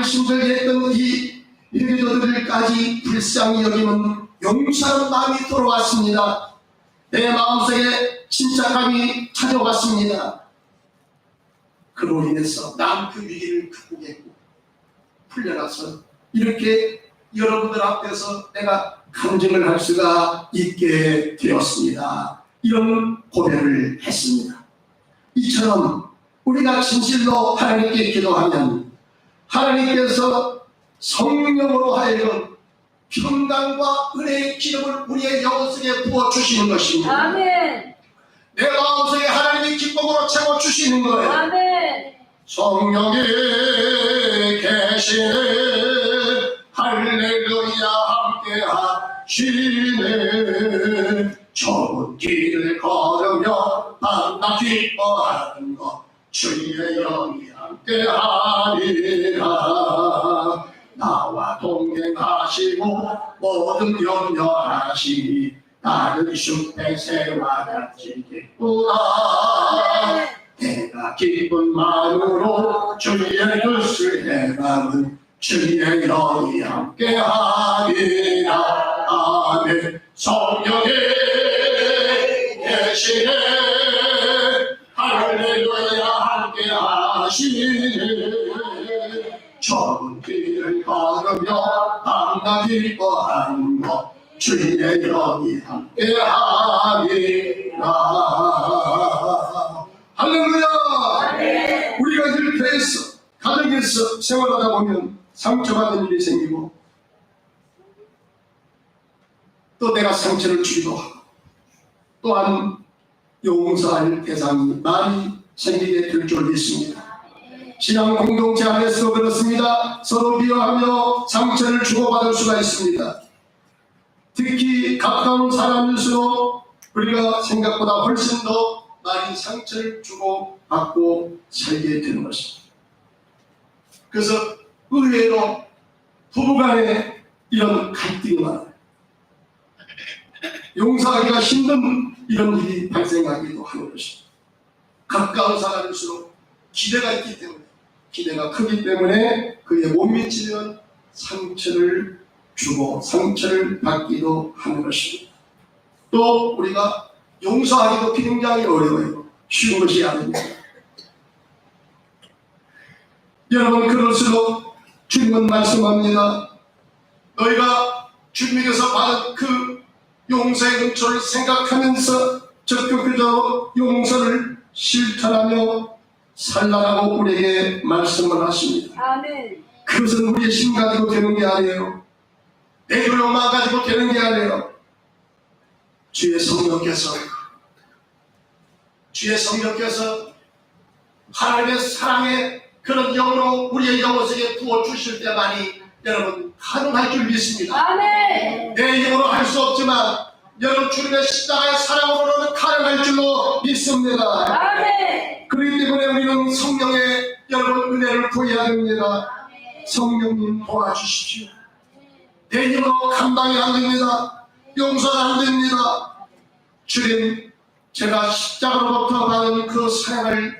힘들게 했던 이 유교도들까지 불쌍히 여기는 용서하는 마음이 돌아왔습니다. 내 마음속에 침착함이 찾아왔습니다. 그로 인해서 난 그 위기를 극복했고 풀려나서 이렇게 여러분들 앞에서 내가 간증을 할 수가 있게 되었습니다. 이런 고백을 했습니다. 이처럼 우리가 진실로 하나님께 기도하면 하나님께서 성령으로 하여금 평강과 은혜의 기름을 우리의 영혼속에 부어주시는 것입니다. 아멘. 내 마음속에 하나님의 기쁨으로 채워주시는 거예요. 아멘. 성령이 계시네 할렐루야 함께 하시네 좁은 길을 걸으며 밤낮 기뻐하는 것 주의 영이 함께 하리라 나와 동행하시고 모든 염려하시니 나는 숲의 새와 같이 기쁘다 내가 기쁜 마음으로 주의 뜻을 행하는 주의 영이 함께 하리라 아멘 성령이 계시네 할렐루야 함께 하시네 좁은 길을 걸으며 밤낮 기뻐하는 것 주의 영이 함께 하리라 할렐루야! 우리가 이렇게 해서 가정에서 생활하다 보면 상처받는 일이 생기고 또 내가 상처를 주기도 하고 또한 용서할 대상이 많이 생기게 될 줄 믿습니다. 신앙 공동체 안에서 그렇습니다. 서로 미워하며 상처를 주고받을 수가 있습니다. 특히 가까운 사람일수록 우리가 생각보다 훨씬 더 많이 상처를 주고받고 살게 되는 것입니다. 그래서 의외로 부부간에 이런 갈등이 많아요. 용서하기가 힘든 이런 일이 발생하기도 하는 것입니다. 가까운 사람일수록 기대가 있기 때문에 기대가 크기 때문에 그에 못 미치면 상처를 주고 상처를 받기도 하는 것입니다. 또 우리가 용서하기도 굉장히 어려워요. 쉬운 것이 아닙니다. 여러분, 그럴수록 주님은 말씀합니다. 너희가 주님에게서 받은 그 용서의 은총을 생각하면서 적극적으로 용서를 실천하며 살라라고 우리에게 말씀을 하십니다. 아멘. 그것은 우리의 힘 가지고 되는 게 아니에요. 내 노력만 가지고 되는 게 아니에요. 주의 성령께서 하나님의 사랑의 그런 영으로 우리의 영혼 속에 부어주실 때만이 여러분 가능할 줄 믿습니다. 아멘. 내 힘으로 할 수 없지만 여러분 주님의 십자가의 사랑으로는 가능할 줄로 믿습니다. 아멘. 그렇기 때문에 우리는 성령의 여러분 은혜를 구해야 됩니다. 성령님 도와주십시오. 내 힘으로 감당이 안 됩니다. 용서가 안 됩니다. 주님, 제가 십자가로부터 받은 그 사랑을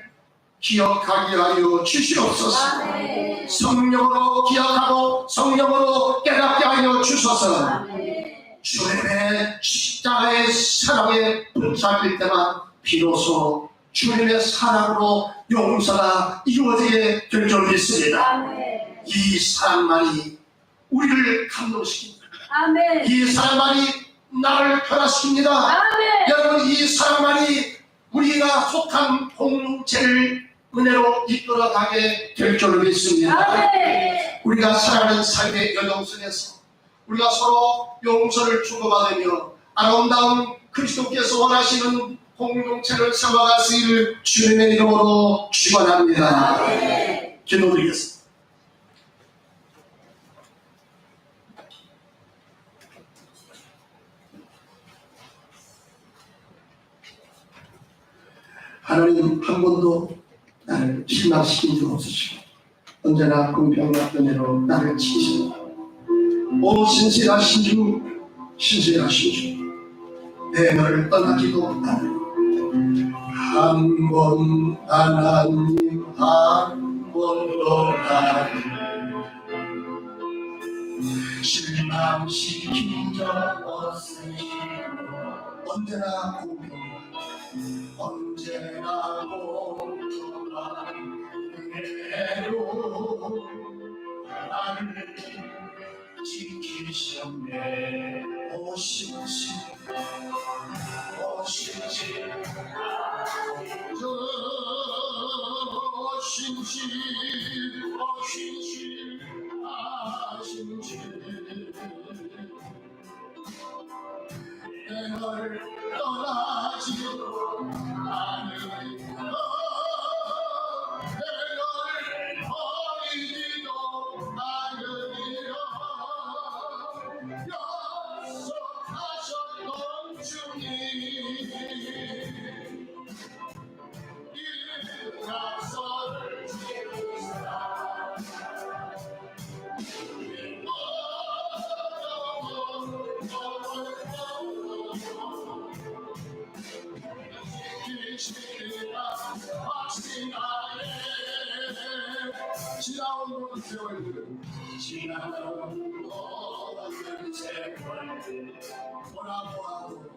기억하게 하여 주시옵소서. 아멘. 성령으로 기억하고 성령으로 깨닫게 하여 주소서. 아멘. 주님의 십자가의 사랑에 붙잡힐 때만 비로소 주님의 사랑으로 용서가 이루어지게 될 줄 믿습니다. 아멘. 이 사랑만이 우리를 감동시킵니다. 아멘. 이 사랑만이 나를 변화시킵니다. 아멘. 여러분, 이 사랑만이 우리가 속한 공동체를 은혜로 이끌어가게 될 줄 믿습니다. 아멘. 우리가 살아가는 삶의 여정 속에서 우리가 서로 용서를 주고받으며 아름다운 그리스도께서 원하시는 공동체를 세워갈 수 있을 주님의 이름으로 축원합니다. 아멘. 기도드리겠습니다. 하나님, 한 번도 나를 실망시킨 적 없으시고 언제나 공평한 은혜로 나를 지키십니다. 오 신실하신 주, 신실하신 주, 내 너를 떠나지도 않으려 한 번 하나님 한 번도 나를 실망시킨 적 없으시고 언제나 공평한 언제나 공평한 은혜로 나를 지키셨네. 오신지 내를 떠나지도 않으리라. 내를 버리지도 않으리라. 약속하셨던 주님, 이 약속을 지키시라. 지나온 모든 세월들, 지나온 모든 세월들 돌아보아도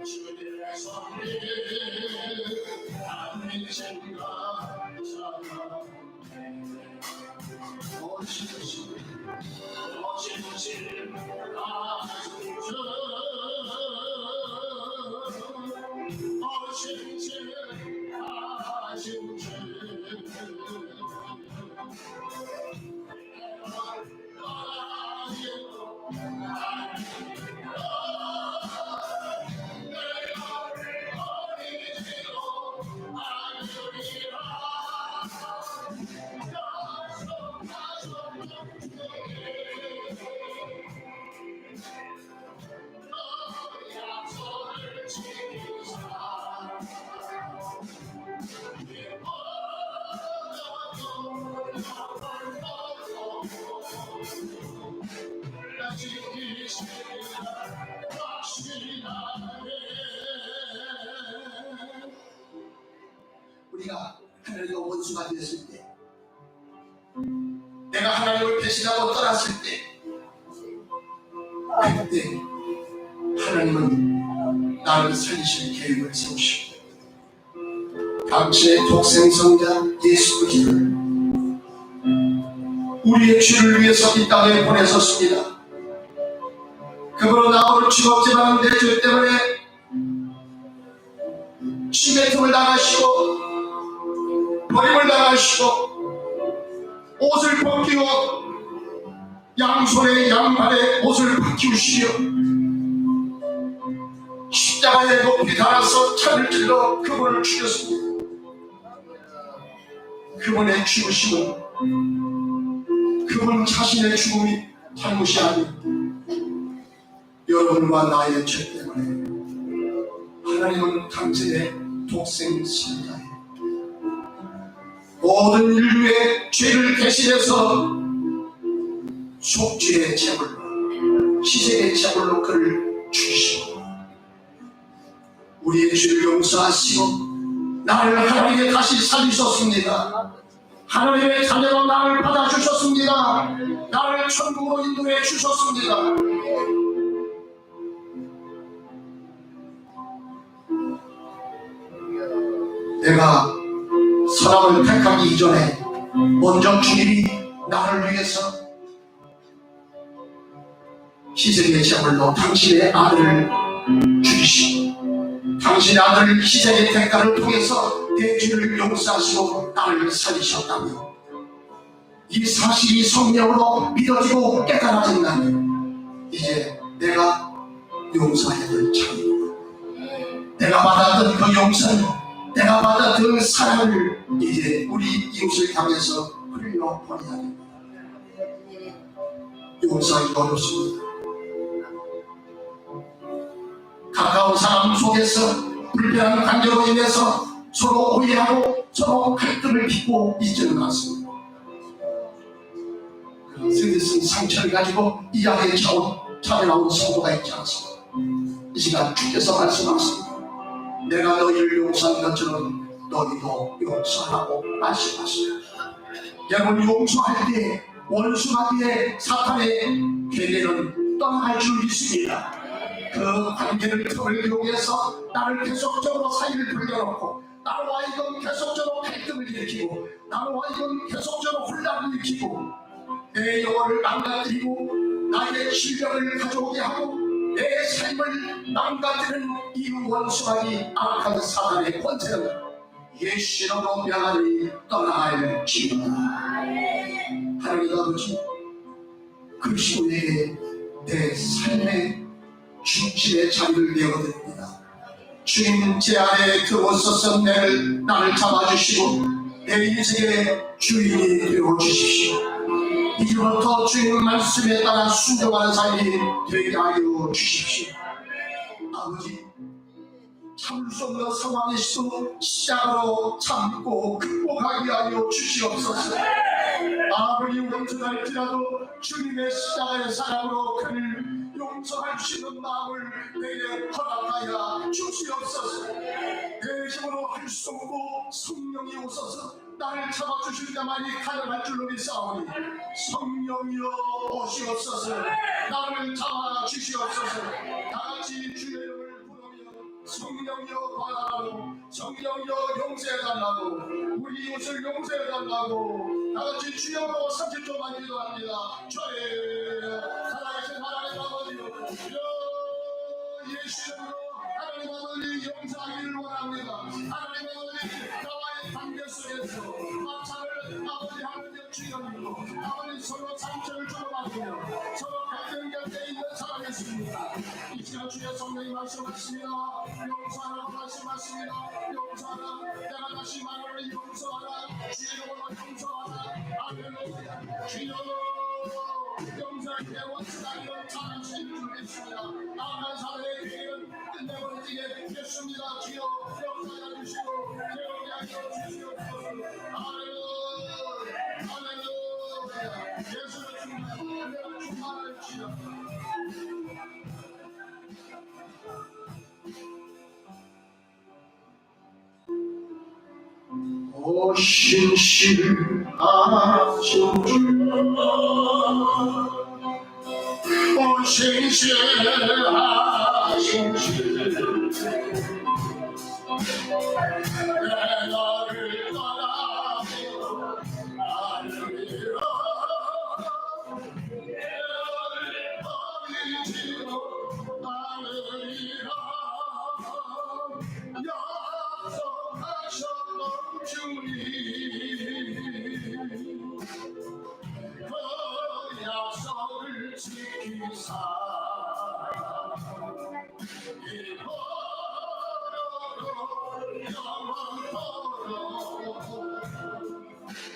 주님의 손이 안 생각 원수가 됐을 때, 내가 하나님을 배신하고 떠났을 때, 그때 하나님은 나를 살리실 계획을 세우시고 당신의 독생성자 예수 그리스도를 우리의 죄를 위해서 이 땅에 보내셨습니다. 그분은 아무런 죄 없지만 내 죄 때문에 심의 틈을 당하시고 버림을 당하시고 옷을 벗기고 양손에 양발에 옷을 벗기우시며 십자가에 높이 달아서 차를 찔러 그분을 죽였습니다. 그분의 죽으심은 그분 자신의 죽음이 잘못이 아니고 여러분과 나의 죄 때문에 하나님은 당신의 독생자예요. 모든 인류의 죄를 대신해서 속죄의 제물로 희생의 제물로 그를 죽이시고 우리의 죄를 용서하시고 나를 하나님께 다시 살리셨습니다. 하나님의 자녀로 나를 받아주셨습니다. 나를 천국으로 인도해 주셨습니다. 내가 사람을 택하기 이전에 먼저 주님이 나를 위해서 희생의 제물로 당신의 아들을 죽이시고 당신의 아들을 희생의 대가를 통해서 내 죄를 용서하시고 나를 살리셨다며 이 사실이 성령으로 믿어지고 깨달아진다면 이제 내가 용서해야 될 차례입니다. 내가 받았던 그 용서는 내가 받았던 사랑을 이제 우리 이웃을 향해서 흘려보내야 됩니다. 용서하기 어렵습니다. 가까운 사람 속에서 불편한 관계로 인해서 서로 오해하고 서로 갈등을 빚고 있지는 않습니다. 그런 슬픈 상처를 가지고 이야기에 찾아나온 성도가 있지 않습니다. 이 시간 주께서 말씀하십니다. 내가 너희를 용서한 것처럼 너희도 용서하라고 말씀하십니다. 여러분 용서할 때 원수마귀의 사탄의 괴계는 떠나갈 줄 믿습니다. 그 관계를 틈을 이용해서 나를 계속적으로 사이를 벌려놓고 나와 이건 계속적으로 갈등을 일으키고 나와 이건 계속적으로 혼란을 일으키고 내 영혼을 망가뜨리고 나의 질병을 가져오게 하고 내 삶을 망가뜨리는 이 원수마귀 악한 사단의 권세는 예수로 명하니 떠나갈지어다. 하나님 아버지 그 시호에게 내 삶의 중심의 자리를 내어드립니다. 주님 제 안에 들어오셔서 나를 잡아주시고 내 인생의 주인이 되어주십시오. 이제부터 주님 말씀에 따라 순종하는 삶이 되게 하여 주십시오. 아버지 참을 수 없는 상황에서도 시작으로 참고 극복하게 하여 주시옵소서. 아무리 원수할지라도 주님의 십자가의 사랑으로 그를 용서할 수 있는 마음을 내게 허락하여 주시옵소서. 내 힘으로 할 수 없고 성령이 오셔서 나를 잡아주실 때만이 가능할 줄로 믿사오니 성령이여 오시옵소서. 나를 잡아주시옵소서. 다같이 주의 이름을 부르며 성령이여 받아라고 성령이여 용서해달라고 우리 이웃을 용서해달라고 다같이 주여로 30초만 기도합니다. 저의 살아계신 하나님 아버지여 예수 이름으로 하나님 아버지 용서하기를 원합니다. 하나님 아버지 나와의 관계 속에서 마찰을 아버지 하나님 주여님으로 아버지 서로 상처를 주고받으며 서로 갈등 곁에 있는 사람이 있습니다. 이 시간 주의 성령이 말씀하십니다. 용서하라고 말씀하십니다. 용서하라. 내가 다시 말하는 용서하라. 주의 이름으로 용서하라. 할렐루야. 주여 용서의 원수다리를 찾아주시는 줄 믿습니다. 나아간 사람의 계획은 끝내버리게 됐습니다. 주여 용서해 주시고 배우게 하여 주시옵소서. 할렐루야. 할렐루야. 예수를 충만하여 충만할지어다. 오 신실하신 주, 신실하신 주, 내 너를 떠나며 나를 잃어 내 너를 버리지도 않으리라. 약속하셨던 주님, 그 약속을 지키사 영원토록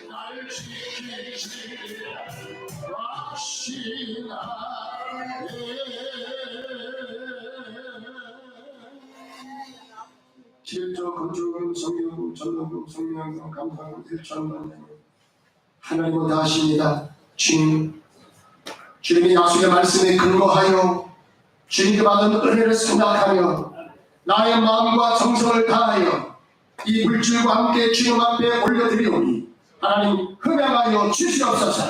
날 지키시라 하시나. 실저 건축은 성령 전능금 성령금 감사금 일천만 하나님은 다 하십니다. 주님의 약속의 말씀에 근거하여 주님께 받은 은혜를 생각하며 나의 마음과 정성을 다하여 이 물질과 함께 주님 앞에 올려드리오니 하나님 흠양하여 주시옵소서.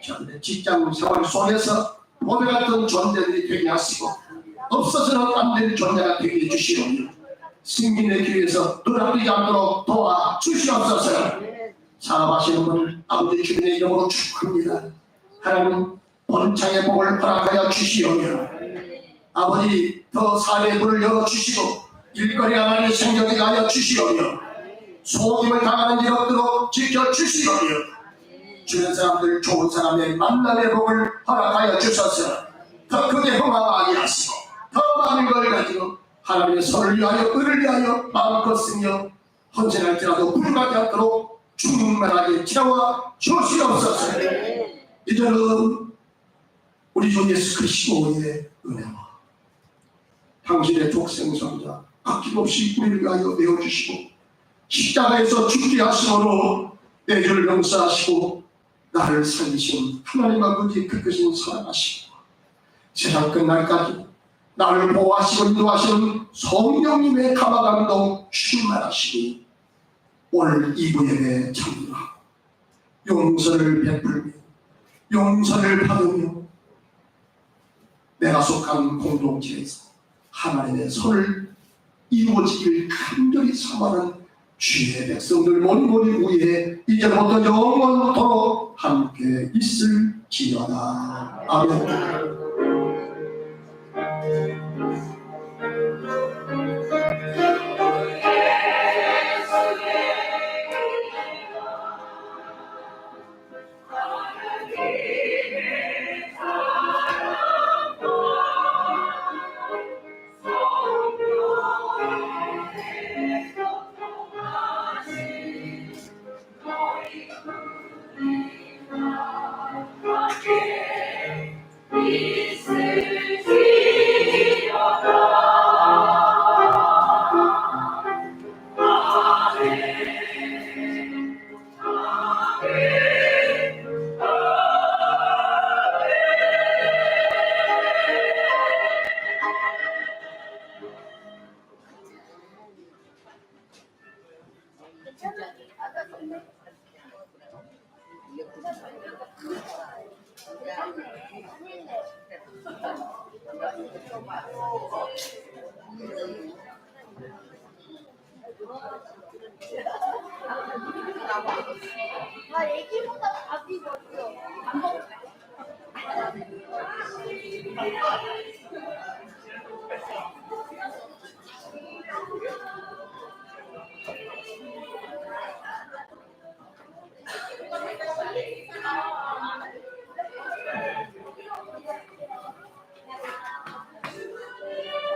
저는 직장 생활 속에서 보배 같은 존재들이 되게 하시고 없어서는 안 되는 존재가 되게 해주시오니 승민의 길에서 눈앞이지 않도록 도와주시옵소서. 사업하시는 분 아버지 주님의 이름으로 축복합니다. 하나님 번창의 복을 허락하여 주시오며 아버지 더 사회의 문을 열어주시고 일거리가 많이 생겨나게 하여 주시오며 소임을 당하는 일 없도록 지켜주시오며 주변 사람들 좋은 사람의 만남의 복을 허락하여 주셔서 더 크게 흥황하게 하시고 더 많은 걸 가지고 하나님의 선을 위하여 을을 위하여 마음껏 쓰며 헌신할지라도 불가지 않도록 충만하게 채워 주시옵소서. 이제는 우리 주 예수 그리스도의 은혜와 당신의 독생성자 아낌없이 우리를 위하여 내어주시고 십자가에서 죽게 하심으로 내 죄를 용서하시고 나를 살리신 하나님 아버지 그 크신 사랑하시고 세상 끝날까지 나를 보호하시고 인도하시는 성령님의 감화감동 충만하시니 오늘 이부 예배 참여하고 용서를 베풀며 용서를 받으며 내가 속한 공동체에서 하나님의 손을 이루어지길 간절히 사모하는 주의 백성들 모니 위에 이제부터 영원토록 함께 있을지어다. 아멘. 애기보다 밥이 먼저 안 먹어.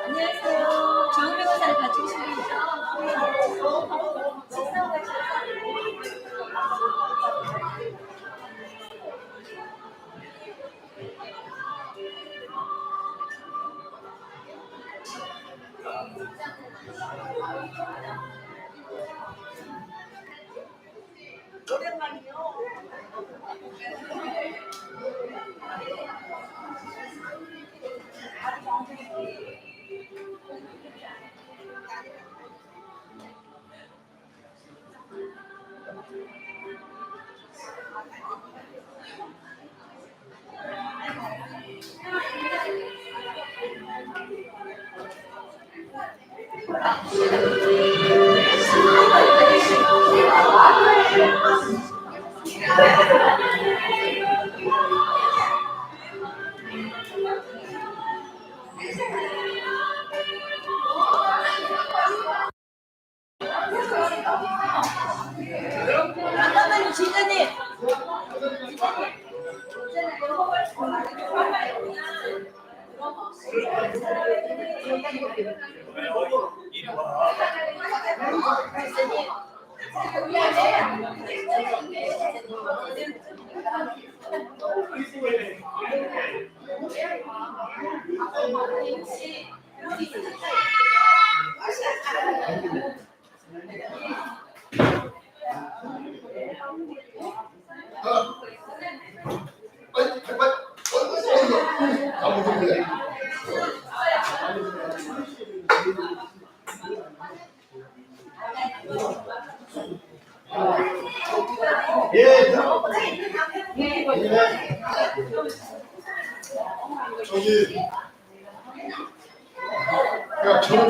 안녕하세요. 좋은 변호사를 같이 오신 분이죠? 식사하고 가셨어요? 네. 1 1 1 1 1 1 1 1 1 1 1 1 1 1 1 1 1 1 1 1 1 1 1 1 1 1 1 1 1 1 1 1 1 1 1 1 1 1 1 1 1 1 1 1 1 1 1 1 1 1 1 1 1 1 1 1 1 1 1 1 1 1 1 1 1 1 1 1 1 1 1 1 1 1 1 1 1 1 1 1 1 1 1 1 1 1 1 1 1 1 1 1 1 1 1 1 1 1 1 1 1 1 1 1 1 1 1 1 1 1 1 1 1 1 1 1 1 1 1 1 1 1 1 1 1 1 1 1 1 1 1 1 1 1 1 1 1 1 1 1 1 1 1 1 1 1 1 1 1 1 1 1 1 1 1 1 1 1 1 1 1 1 1 1 1 1 1 1 1 1뭐